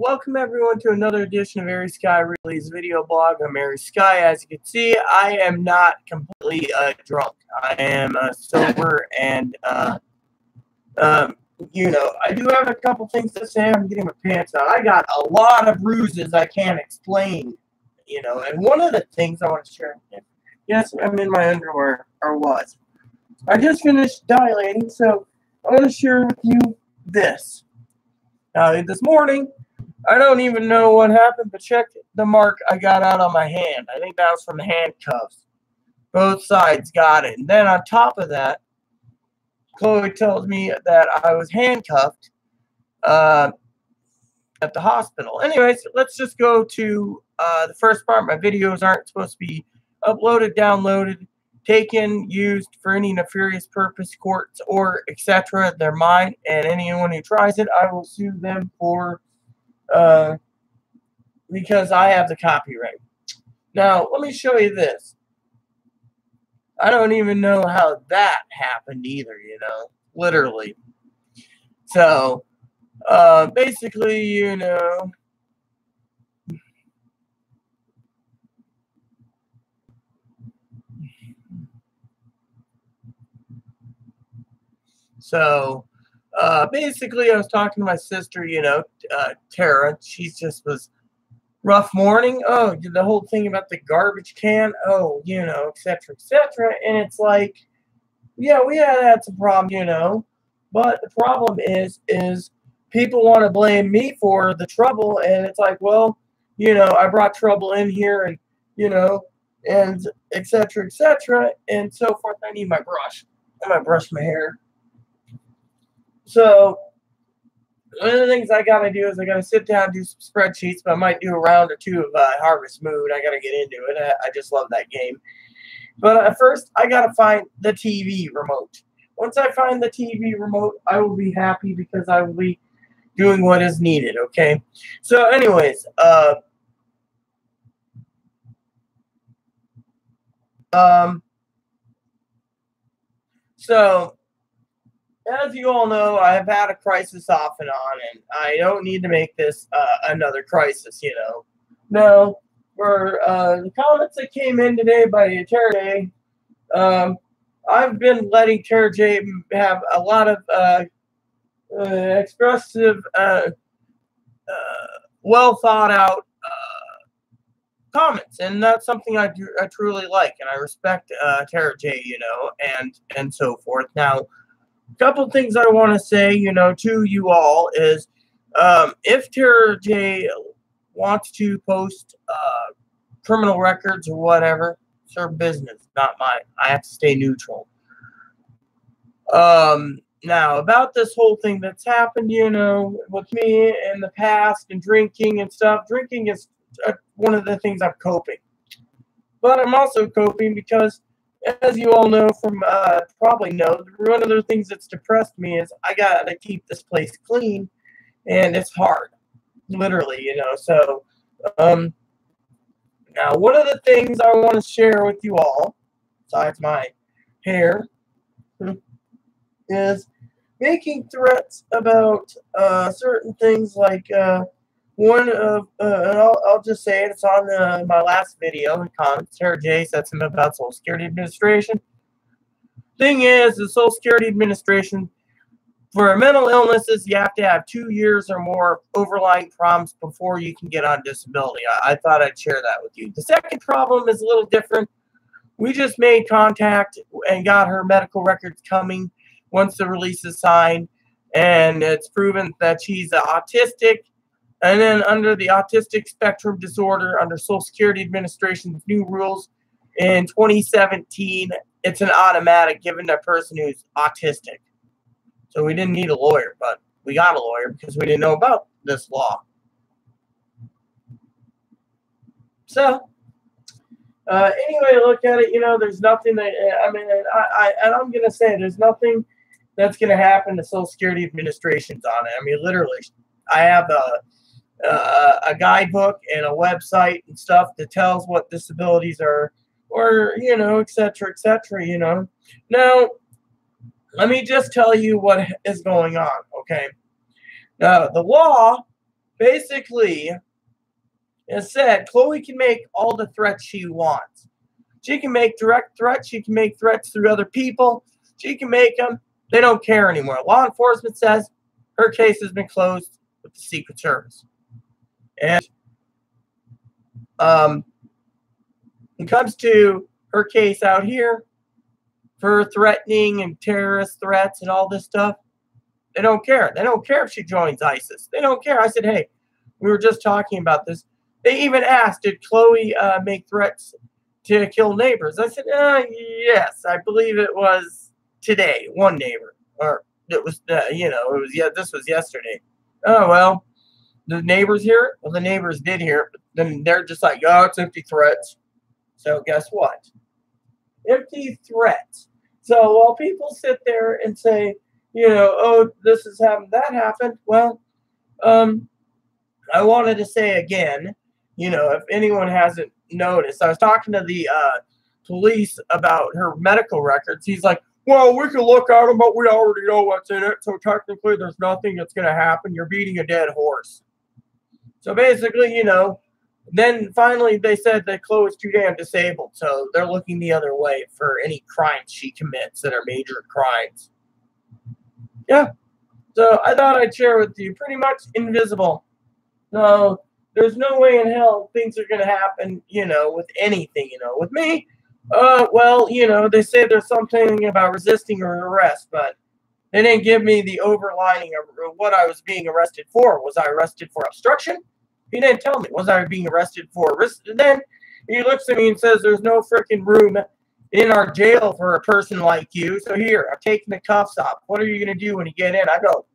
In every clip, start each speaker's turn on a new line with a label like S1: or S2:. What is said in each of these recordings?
S1: Welcome everyone to another edition of Airy Sky Really's video blog. I'm Airy Sky. As you can see, I am not completely drunk. I am sober and, I do have a couple things to say. I'm getting my pants on. I got a lot of bruises I can't explain, and one of the things I want to share, yes, I'm in my underwear, or was. I just finished dilating, so I want to share with you this. This morning, I don't even know what happened, but check the mark I got out on my hand. I think that was from the handcuffs. Both sides got it. And then on top of that, Chloe tells me that I was handcuffed at the hospital. Anyways, let's just go to the first part. My videos aren't supposed to be uploaded, downloaded, taken, used for any nefarious purpose, courts, or etc. They're mine, and anyone who tries it, I will sue them for because I have the copyright. Now, let me show you this. I don't even know how that happened either, literally. So, basically, So, basically, I was talking to my sister, Tara. She just was rough morning. Oh, the whole thing about the garbage can. Oh, etc., etc. And it's like, yeah, we had some problem, but the problem is people want to blame me for the trouble, and it's like, well, I brought trouble in here, and and etc., etc., and so forth. I need my brush. I'm gonna brush my hair. So one of the things I gotta do is I gotta sit down and do some spreadsheets, but I might do a round or two of Harvest Moon. I gotta get into it. I just love that game. But first, I gotta find the TV remote. Once I find the TV remote, I will be happy because I will be doing what is needed. Okay. So, anyways, so. As you all know, I have had a crisis off and on, and I don't need to make this another crisis, No, for the comments that came in today by Tara J, I've been letting Tara J have a lot of expressive, well thought out comments, and that's something I truly like, and I respect Tara J, and so forth. Now, couple things I want to say, to you all is, if Tara J wants to post criminal records or whatever, it's her business, not mine. I have to stay neutral. Now, about this whole thing that's happened, with me in the past and drinking and stuff, drinking is one of the things I'm coping. But I'm also coping because, as you all know from probably know, one of the things that's depressed me is I gotta keep this place clean, and it's hard, literally, So, now one of the things I want to share with you all, besides my hair, is making threats about certain things like one of, and I'll just say it, it's on my last video in comments. Tara J said something about Social Security Administration. Thing is, the Social Security Administration, for mental illnesses, you have to have 2 years or more overlying problems before you can get on disability. I thought I'd share that with you. The second problem is a little different. We just made contact and got her medical records coming once the release is signed, and it's proven that she's autistic. And then under the autistic spectrum disorder, under Social Security Administration's new rules in 2017, it's an automatic given to a person who's autistic. So we didn't need a lawyer, but we got a lawyer because we didn't know about this law. So, anyway, look at it, there's nothing that, I'm going to say there's nothing that's going to happen to Social Security Administration's on it. Literally, I have a guidebook and a website and stuff that tells what disabilities are, or, etc., etc., Now, let me just tell you what is going on, okay? Now, the law basically, it said Chloe can make all the threats she wants. She can make direct threats. She can make threats through other people. She can make them. They don't care anymore. Law enforcement says her case has been closed with the Secret Service. And when it comes to her case out here for threatening and terrorist threats and all this stuff, they don't care. They don't care if she joins ISIS. They don't care. I said, hey, we were just talking about this. They even asked, did Chloe make threats to kill neighbors? I said, yes, I believe it was today, one neighbor. Or it was, this was yesterday. Oh, well, the neighbors hear it? Well, the neighbors did hear it, but then they're just like, oh, it's empty threats. So guess what? Empty threats. So while people sit there and say, oh, this has happened, that happened, well, I wanted to say again, if anyone hasn't noticed, I was talking to the police about her medical records. He's like, well, we can look at them, but we already know what's in it, so technically there's nothing that's going to happen. You're beating a dead horse. So basically, then finally they said that Chloe's too damn disabled, so they're looking the other way for any crimes she commits that are major crimes. Yeah. So I thought I'd share with you. Pretty much invisible. No, there's no way in hell things are going to happen, with anything, With me, well, they say there's something about resisting or arrest, but they didn't give me the overlining of what I was being arrested for. Was I arrested for obstruction? He didn't tell me. Was I being arrested for arrest? And then he looks at me and says, there's no freaking room in our jail for a person like you. So here, I'm taking the cuffs off. What are you going to do when you get in? I go,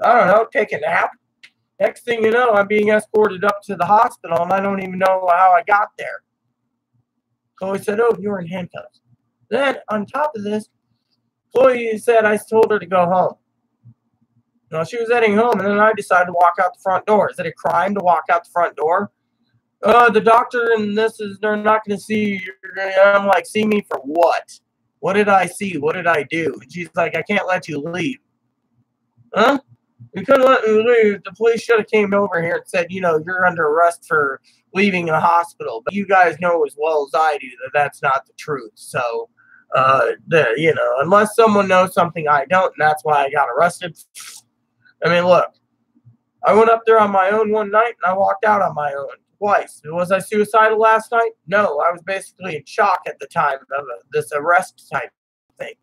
S1: I don't know, take a nap. Next thing you know, I'm being escorted up to the hospital, and I don't even know how I got there. Chloe said, oh, you were in handcuffs. Then, on top of this, Chloe said I told her to go home. She was heading home, and then I decided to walk out the front door. Is it a crime to walk out the front door? The doctor and they're not going to see you. I'm like, see me for what? What did I see? What did I do? And she's like, I can't let you leave. Huh? You couldn't let me leave. The police should have came over here and said, you're under arrest for leaving a hospital. But you guys know as well as I do that that's not the truth. So, unless someone knows something I don't, and that's why I got arrested. I mean, look, I went up there on my own one night, and I walked out on my own twice. Was I suicidal last night? No, I was basically in shock at the time of this arrest type thing.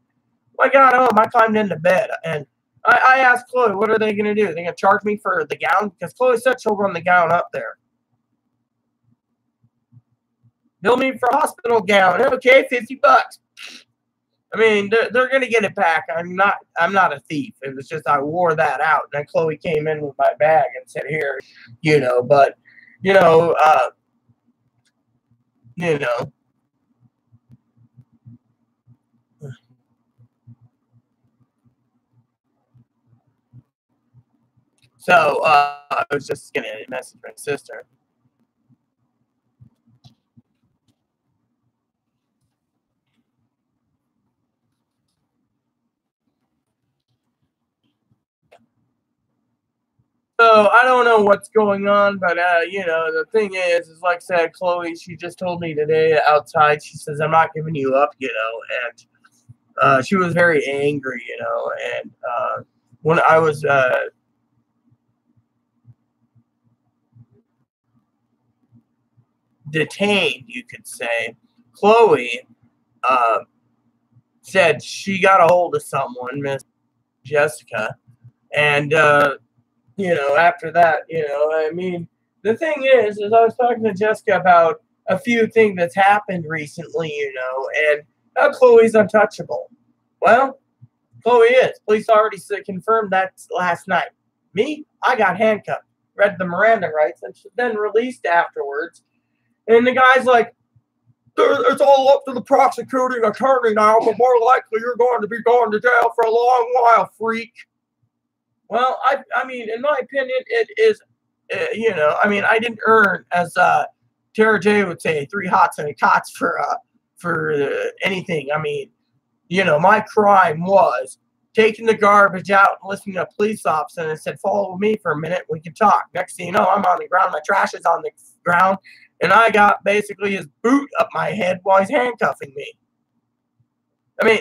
S1: When I got home, I climbed into bed, and I asked Chloe, what are they going to do? Are they going to charge me for the gown? Because Chloe said she'll run the gown up there. Bill me for a hospital gown. Okay, $50. I mean, they're going to get it back. I'm not a thief. It was just I wore that out. And then Chloe came in with my bag and said, here, but, So, I was just going to message my sister. So, I don't know what's going on, but, the thing is like I said, Chloe, she just told me today outside, she says, I'm not giving you up, and she was very angry, and when I was detained, you could say, Chloe said she got a hold of someone, Miss Jessica, and after that, I mean, the thing is I was talking to Jessica about a few things that's happened recently, and how Chloe's untouchable. Well, Chloe is. Police already confirmed that last night. Me, I got handcuffed, read the Miranda rights, and then released afterwards. And the guy's like, it's all up to the prosecuting attorney now, but more likely you're going to be going to jail for a long while, freak. Well, I mean, in my opinion, it is, I didn't earn, as Tara J would say, 3 hots and a cots for anything. I mean, my crime was taking the garbage out and listening to a police officer, and I said, follow me for a minute, we can talk. Next thing you know, I'm on the ground, my trash is on the ground, and I got basically his boot up my head while he's handcuffing me. I mean,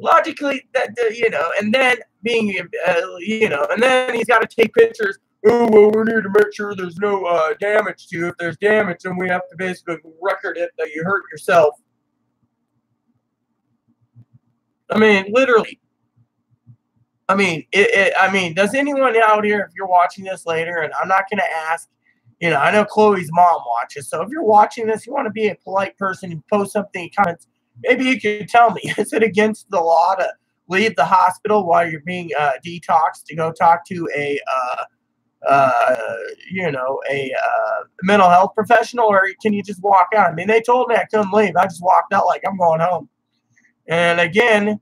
S1: logically, and then being, and then he's got to take pictures. Oh, well, we need to make sure there's no damage to you. If there's damage, then we have to basically record it that you hurt yourself. I mean, literally. I mean, does anyone out here, if you're watching this later, and I'm not going to ask, I know Chloe's mom watches, so if you're watching this, you want to be a polite person and post something in comments, maybe you could tell me, is it against the law to leave the hospital while you're being detoxed to go talk to a mental health professional, or can you just walk out? I mean, they told me I couldn't leave. I just walked out like I'm going home. And again,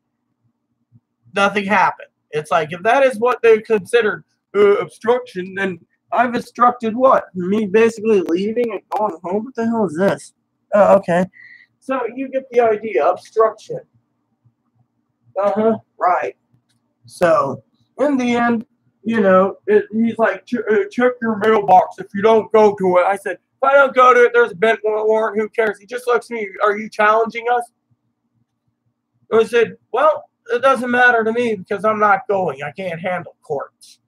S1: nothing happened. It's like, if that is what they considered obstruction, then I've obstructed what? Me basically leaving and going home? What the hell is this? Oh, okay. So you get the idea. Obstruction. Right. So, in the end, he's like, check your mailbox if you don't go to it. I said, if I don't go to it, there's a bent warrant. Who cares? He just looks at me. Are you challenging us? I said, well, it doesn't matter to me because I'm not going. I can't handle courts.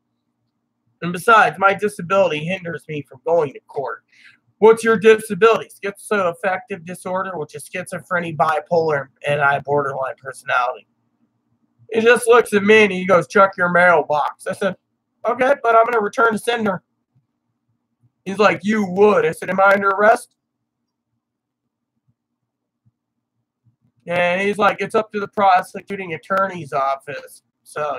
S1: And besides, my disability hinders me from going to court. What's your disability? Schizoaffective disorder, which is schizophrenia, bipolar, and I have borderline personality. He just looks at me and he goes, check your mailbox. I said, okay, but I'm going to return to sender. He's like, you would. I said, am I under arrest? And he's like, it's up to the prosecuting attorney's office. So,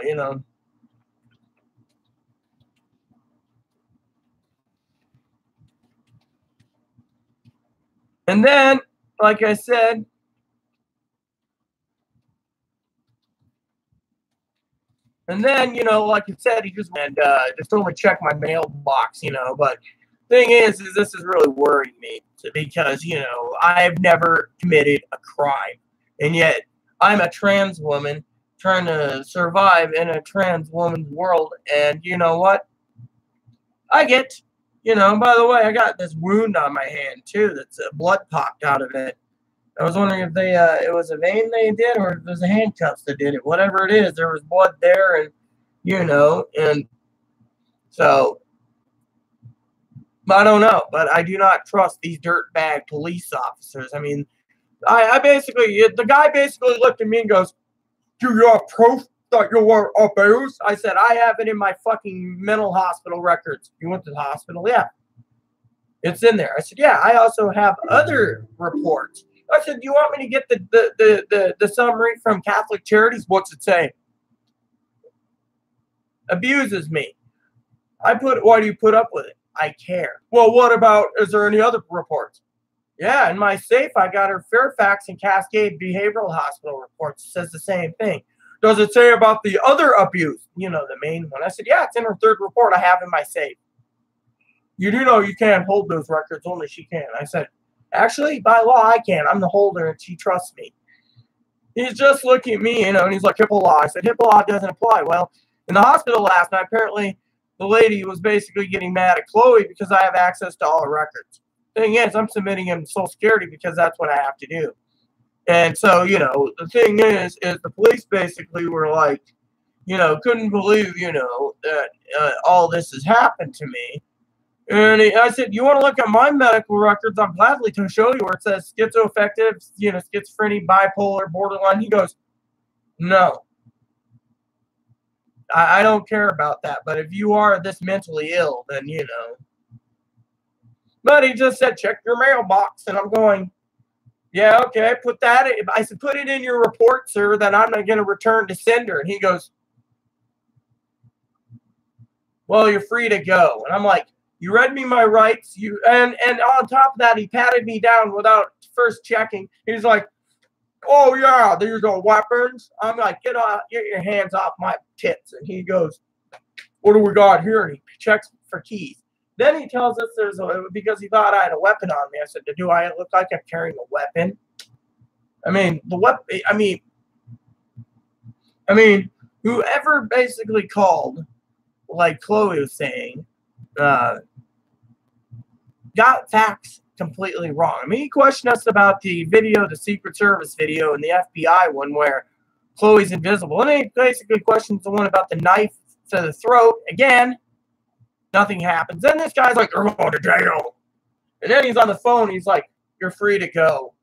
S1: And then, like I said, like you said, he just only check my mailbox, but thing is this is really worrying me because, I've never committed a crime. And yet, I'm a trans woman trying to survive in a trans woman's world. And you know what? I get, by the way, I got this wound on my hand, too, that's blood popped out of it. I was wondering if it was a vein they did or if it was the handcuffs that did it. Whatever it is, there was blood there and, and so I don't know. But I do not trust these dirtbag police officers. I mean, the guy basically looked at me and goes, do you have proof that you were abused? I said, I have it in my fucking mental hospital records. You went to the hospital? Yeah. It's in there. I said, yeah, I also have other reports. I said, do you want me to get the summary from Catholic Charities? What's it say? Abuses me. Why do you put up with it? I care. Well, what about, is there any other reports? Yeah, in my safe, I got her Fairfax and Cascade Behavioral Hospital reports. It says the same thing. Does it say about the other abuse? The main one. I said, yeah, it's in her third report I have in my safe. You do know you can't hold those records, only she can. I said, actually, by law, I can. I'm the holder, and she trusts me. He's just looking at me, and he's like, HIPAA law. I said, HIPAA law doesn't apply. Well, in the hospital last night, apparently the lady was basically getting mad at Chloe because I have access to all her records. Thing is, I'm submitting him to Social Security because that's what I have to do. And so, the thing is the police basically were like, couldn't believe, that all this has happened to me. And I said, you want to look at my medical records? I'm gladly to show you where it says schizoaffective, schizophrenia, bipolar, borderline. He goes, no. I don't care about that. But if you are this mentally ill, then, But he just said, check your mailbox. And I'm going, yeah, okay, put that in. I said, put it in your report, sir, that I'm not going to return to sender. And he goes, well, you're free to go. And I'm like, you read me my rights. And on top of that, he patted me down without first checking. He's like, oh, yeah, these are weapons. I'm like, get your hands off my tits. And he goes, what do we got here? And he checks for keys. Then he tells us because he thought I had a weapon on me. I said, do I look like I'm carrying a weapon? I mean, whoever basically called, like Chloe was saying, got facts completely wrong. I mean, he questioned us about the video, the Secret Service video, and the FBI one where Chloe's invisible. And he basically questions the one about the knife to the throat. Again, nothing happens. Then this guy's like, "You're going to jail." And then he's on the phone. He's like, "You're free to go."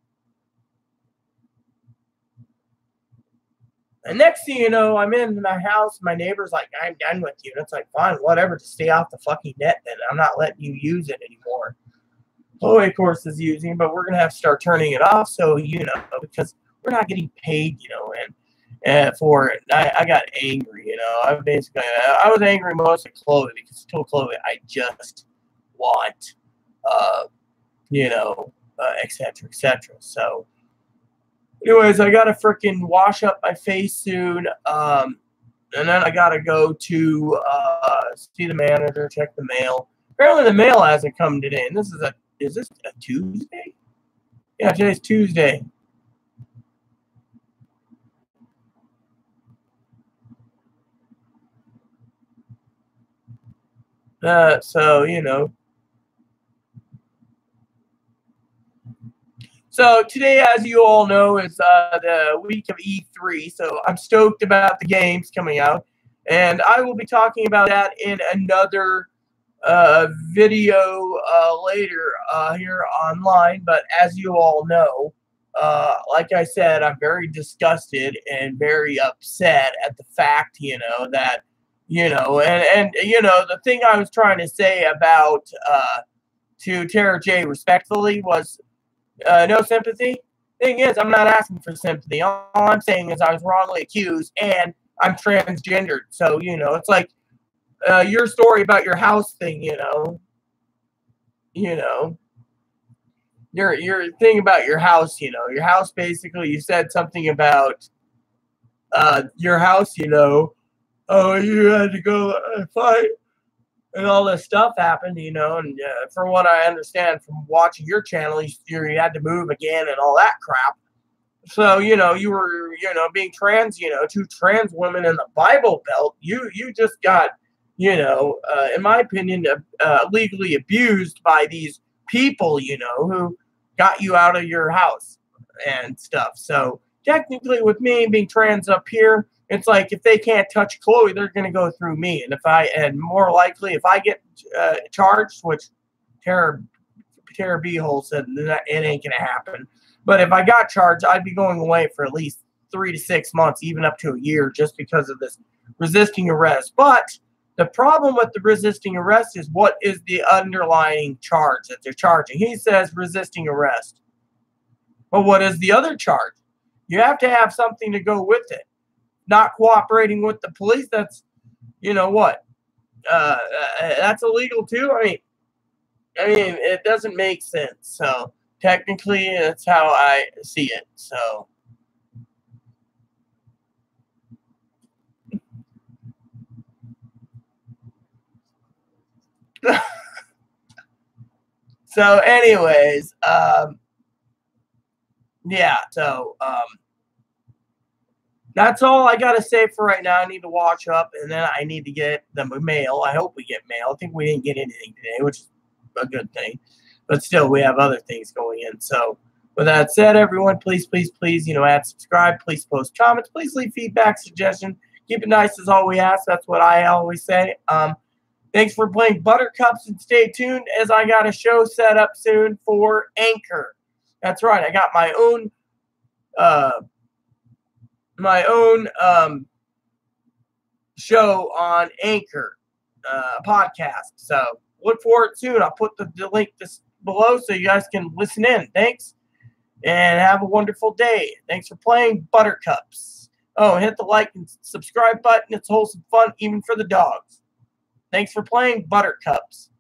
S1: And next thing you know, I'm in my house. My neighbor's like, "I'm done with you." And it's like, fine, whatever. Just stay off the fucking net then. I'm not letting you use it anymore. Chloe, of course, is using, but we're going to have to start turning it off. So, because we're not getting paid, and for it. I got angry, I was angry most at Chloe because I told Chloe I just want, et cetera, et cetera. So, anyways, I got to freaking wash up my face soon. And then I got to go to see the manager, check the mail. Apparently the mail hasn't come today. And is this a Tuesday? Yeah, today's Tuesday. So So today, as you all know, is the week of E3. So I'm stoked about the games coming out. And I will be talking about that in another video later here online. But as you all know, like I said, I'm very disgusted and very upset at the fact, that, the thing I was trying to say about to Tara J respectfully was no sympathy. Thing is, I'm not asking for sympathy. All I'm saying is I was wrongly accused and I'm transgendered. So, it's like your story about your house thing, your thing about your house, your house basically, you said something about your house, oh, you had to go fight and all this stuff happened, and from what I understand from watching your channel, you had to move again and all that crap. So, you were, being trans, two trans women in the Bible Belt, you just got, in my opinion, legally abused by these people, who got you out of your house and stuff. So technically with me being trans up here, it's like if they can't touch Chloe, they're going to go through me. And more likely if I get charged, which Tara B-hole said that it ain't going to happen. But if I got charged, I'd be going away for at least 3 to 6 months, even up to a year, just because of this resisting arrest. But the problem with the resisting arrest is what is the underlying charge that they're charging. He says resisting arrest. But what is the other charge? You have to have something to go with it. Not cooperating with the police, that's, what? That's illegal too? I mean, it doesn't make sense. So, technically, that's how I see it. So, so anyways, yeah, so, that's all I got to say for right now. I need to watch up, and then I need to get the mail. I hope we get mail. I think we didn't get anything today, which is a good thing. But still, we have other things going in. So, with that said, everyone, please, add, subscribe. Please post comments. Please leave feedback, suggestions. Keep it nice is all we ask. That's what I always say. Thanks for playing Buttercups, and stay tuned as I got a show set up soon for Anchor. That's right. I got my own show on Anchor podcast. So look for it soon. I'll put the link below so you guys can listen in. Thanks, and have a wonderful day. Thanks for playing Buttercups. Oh, hit the like and subscribe button. It's wholesome fun, even for the dogs. Thanks for playing Buttercups.